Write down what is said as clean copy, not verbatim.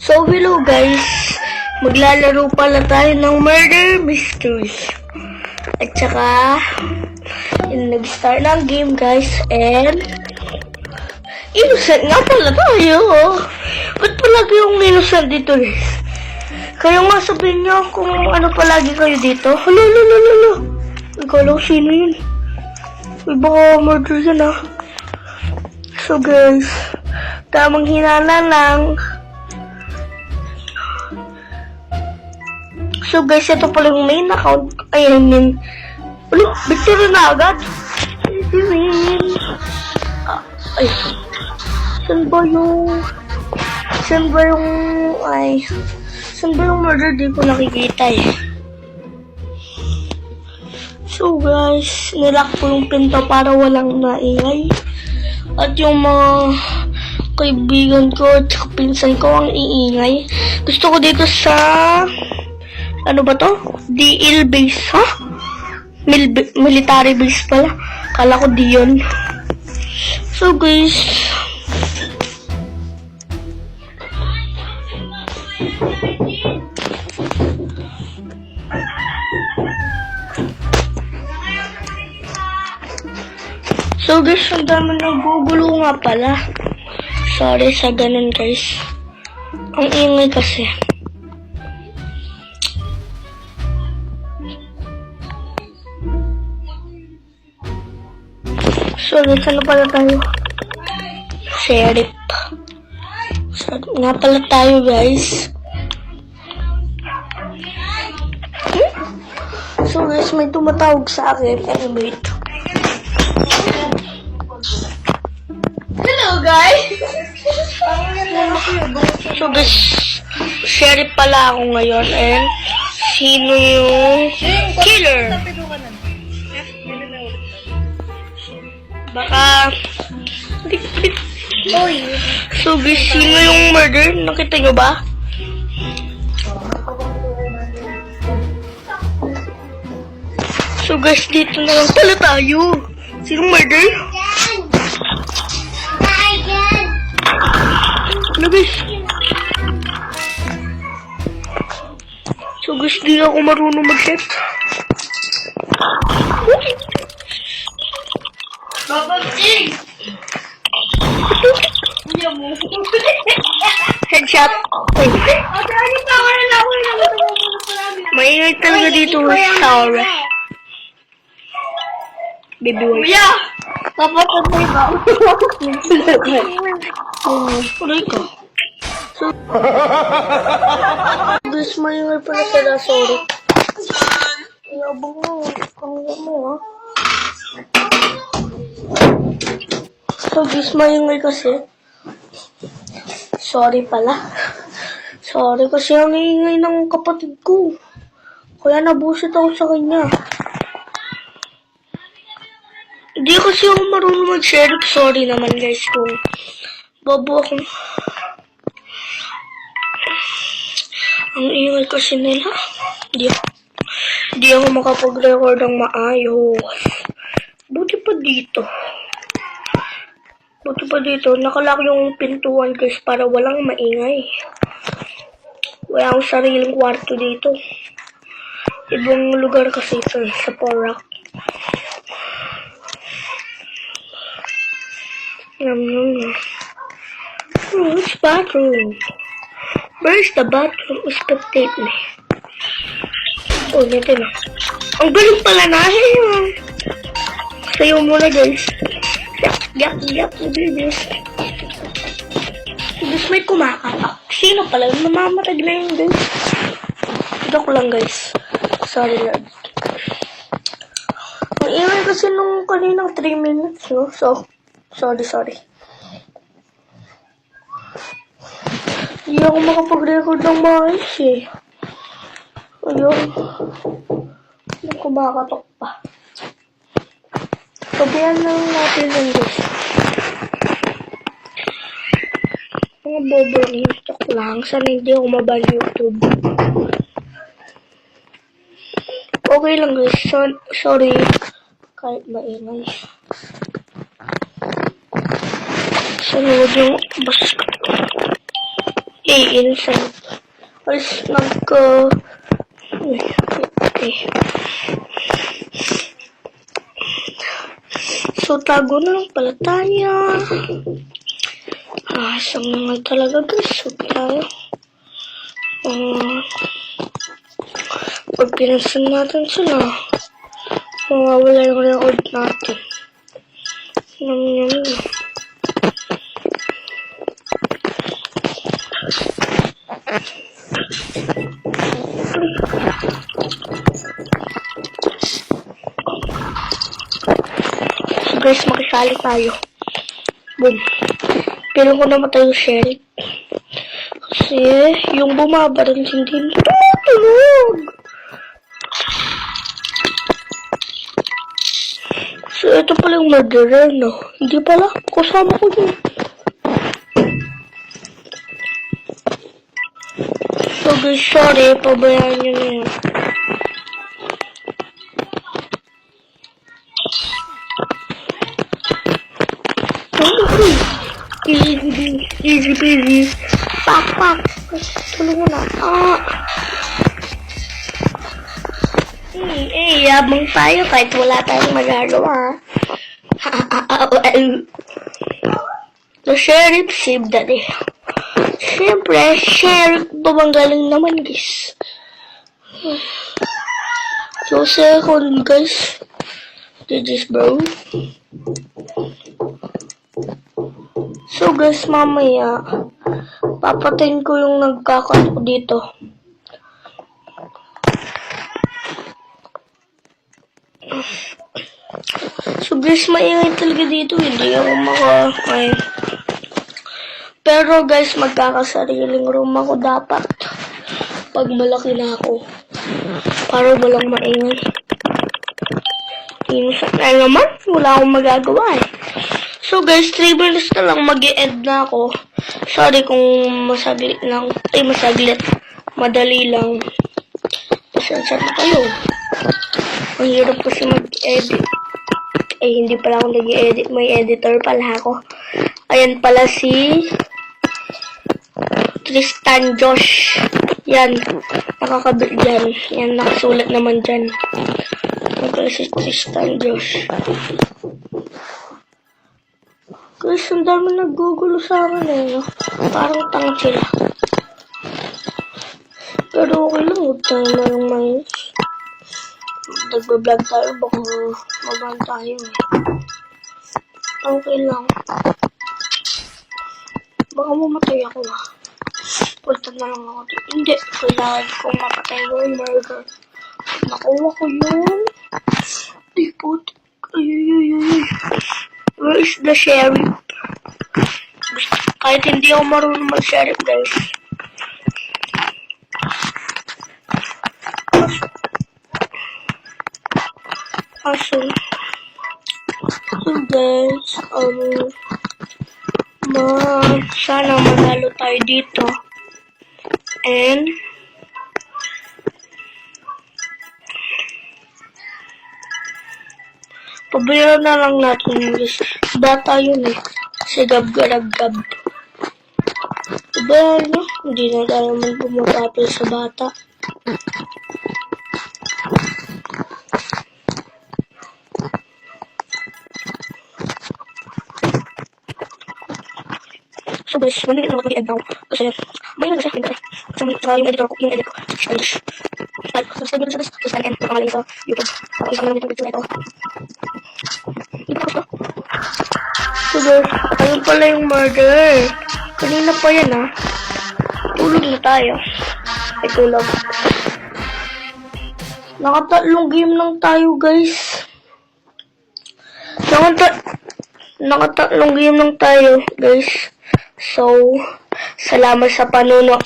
So, hello guys. Maglalaro pala tayo ng Murder Mystery. At saka, nag-start ng game guys. And, innocent nga pala tayo. Ba't palagi yung innocent dito guys? Kayo nga sabihin nyo kung ano palagi kayo dito. Hala. Ikaw lang sino yun? Uy, baka murder yun ah. So guys, tamang hinala lang. So guys, ito pala yung main account. Ayan. Ulit, victory na agad. Ay. Saan ba yung murder? Di ko nakikita eh. So guys, nilock ko yung pinto para walang maingay. At yung mga kaibigan ko at pinsan ko ang iingay. Gusto ko dito sa ano ba to? DL base, ha? Military base pala. Kala ko di yun. So guys, ang dami nagugulo nga pala. Sorry sa ganun guys. Ang ingay kasi. So, saan pala tayo? Sheriff. So, nga pala tayo guys. So guys, may tumatawag sa akin. Wait. Hello guys! So guys, sheriff pala ako ngayon. And sino yung killer? Baka so guys, sino yung murder? Nakita nyo ba? So guys, dito na lang pala tayo. Sino murder? Ano guys? So guys, di ako marunong mag-chef. Babaging! Headshot. Maingay talaga dito. Sorry. Baby wife. Kuya! Papatay ba? Uloy ka. So, guys, maingay pala sila. Sorry. Yabang mo. Kangga mo ha. So guys, maingay kasi. Sorry pala. Sorry kasi ang ingay ng kapatid ko. Kaya nabusit ako sa kanya. Hindi kasi ako marunong mag-sheriff. Sorry naman guys kung bobo ako. Ang ingay kasi nila. Hindi ako makapag-record ng maayos. Buti pa dito. Nakalock yung pintuan guys para walang maingay. Wala akong sariling kwarto dito. Ibang lugar kasi ito sa Porak. Which bathroom? Where's the bathroom? Spectate me. Oh, nito na. Ang galing pala na. Sayo muna guys. Yak, bilis. Guys, may kumakapak. Sino pala? Namamatag na yun guys. Joke lang guys. Sorry Lord. Ang ingay kasi nung kaninang 3 minutes. No? So, sorry. Hindi ako makapag-record ng maayos eh. Ayun. May kumakatok pa. Sabihan lang natin yung guys. Mga bobo lang yung talk lang. Sana hindi ako maban YouTube. Okay lang guys. Sorry. Kahit maingay. Sunod yung basta. instant. Alis nagka... Okay. So, tago na lang pala tayo. Asam naman talaga guys. So, tayo. Pag pinasan natin sila, mawawala yung record natin. Yum. So guys, makisali tayo. Boom. Pero ko namatay yung sheriff. Kasi yung bumabaril hindi tulog. So ito pala yung murderer, no? Hindi pala. Kasama ko yun. So guys, sorry. Pabayaan nyo na yun. Easy peasy. Pak. Tulungan na. Yabang tayo kahit wala tayong magagawa. The sheriff saved the day. Siyempre, sheriff babanggaling naman guys. So, second guys. GG's bro. So guys, mamaya papatayin ko yung nagkakato dito. So guys, maingay talaga dito. Hindi ako makakain. Pero guys, magkakasariling room ako dapat. Pag malaki na ako. Para walang maingay. Inusan na naman. Wala akong magagawa eh. So guys, 3 minutes na lang mag-e-end na ako. Sorry kung masaglit lang. Masaglit. Madali lang. Pasensya na kayo. Ang hirap kasi mag-edit. Hindi pala ako nag-edit. May editor pala ako. Ayan pala si Tristan Josh. Yan. Nakakabit dyan. Yan, nakasulat naman dyan. Ayan pala si Tristan Josh. Guys, ang dami naggugulo sa akin eh, no? Parang tanga sila. Pero okay lang, huwag tayo mayroong nagbablog tayo, baka mabahan tayo eh. Okay lang. Baka mamatay ako ah. Pultan na lang ako dito. Hindi, kailangan kong mapatay yung murder. Nakuha ko yun. Ay, putik. Ay. Where is the sheriff? Kahit hindi ako marunong mag-sheriff, guys. So guys, sana manalo tayo dito. And pabayaan na lang natin yung guys. Bata yun eh. Kasi gab-garag-gab. Diba, no? Hindi na tayo magpumutapil sa bata. So guys, mali na mag-end now. Kasi, may na kasi, yung editor ko, yung edit ko. Subscribe nyo na siya guys. Subscribe and pakamalay sa YouTube. Tapos isa namin itong video na ito. So guys, ayun pala yung murder. Kanina pa yan ah. Tulog na tayo. Ay tulog. Nakatatlong game lang tayo guys. Nakatatlong game lang tayo guys. So, salamat sa panonood.